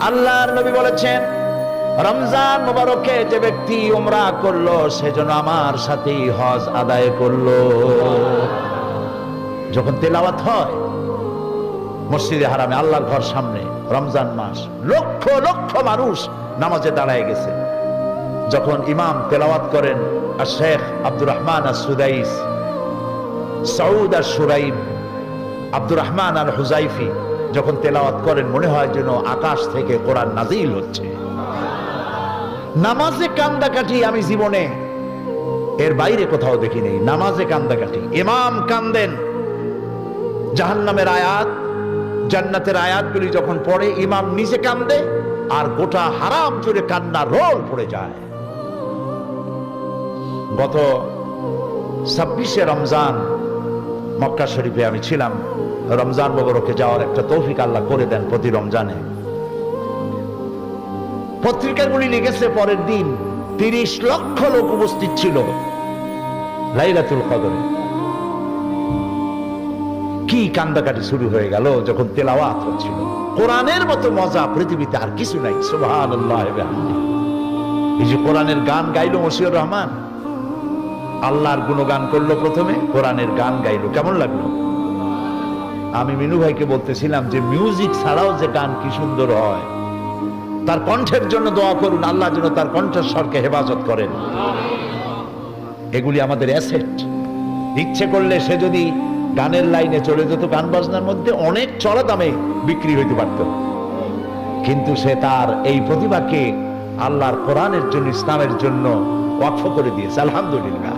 আল্লাহর নবী বলেছেন, রমজান মুবারকে যে ব্যক্তি উমরা করলো সেজন্য আমার সাথেই হজ আদায় করলো। যখন তেলাওয়াত হয় মসজিদে হারামে, আল্লাহর ঘর সামনে, রমজান মাস, লক্ষ লক্ষ মানুষ নামাজে দাঁড়ায় গেছে। যখন ইমাম তেলাওয়াত করেন, আর শেখ আব্দুর রহমান আস-সুদাইস, সৌদ আশ-শুরাইব, আব্দুর রহমান আল হুজাইফি যখন তেলাওয়াত করেন, মনে হয় যেন আকাশ থেকে কোরআন নাজিল হচ্ছে। নামাজে কান্দাকাটি আমি জীবনে এর বাইরে কোথাও দেখি নেই। নামাজে কান্দাকাটি, ইমাম কান্দেন, জাহান্নামের আয়াত, জান্নাতের আয়াতগুলি যখন পড়ে ইমাম নিজে কান্দে, আর গোটা হারাম জুড়ে কান্না রোল পড়ে যায়। গত 26শে রমজান মক্কা শরীফে আমি ছিলাম। রমজান মুবারকে যাওয়ার একটা তৌফিক আল্লাহ করে দেন প্রতি রমজানে। পত্রিকাগুলি লিখেছে পরের দিন 30 লক্ষ লোক উপস্থিত ছিল লাইলাতুল কদরে। কি কান্দাকাটি শুরু হয়ে গেল যখন তেলাওয়াত হচ্ছিল। কোরআনের মতো মজা পৃথিবীতে আর কিছু নাই। সুবহানাল্লাহ। এই যে কোরআনের গান গাইলো মশিউর রহমান, আল্লাহর গুণগান করলো, প্রথমে কোরআনের গান গাইলো, কেমন লাগলো? আমি মিনু ভাইকে বলতেছিলাম যে মিউজিক ছাড়াও যে গান কি সুন্দর হয়। তার কণ্ঠের জন্য দোয়া করুন, আল্লাহ যেন তার কণ্ঠস্বরকে হেফাজত করেন। এগুলি আমাদের অ্যাসেট। ইচ্ছে করলে সে যদি গানের লাইনে চলে যেত, গান বাজনার মধ্যে অনেক চড়া দামে বিক্রি হইতে পারত, কিন্তু সে তার এই প্রতিভাকে আল্লাহর কোরআনের জন্য, ইসলামের জন্য ওয়াকফ করে দিয়েছে। আলহামদুলিল্লাহ।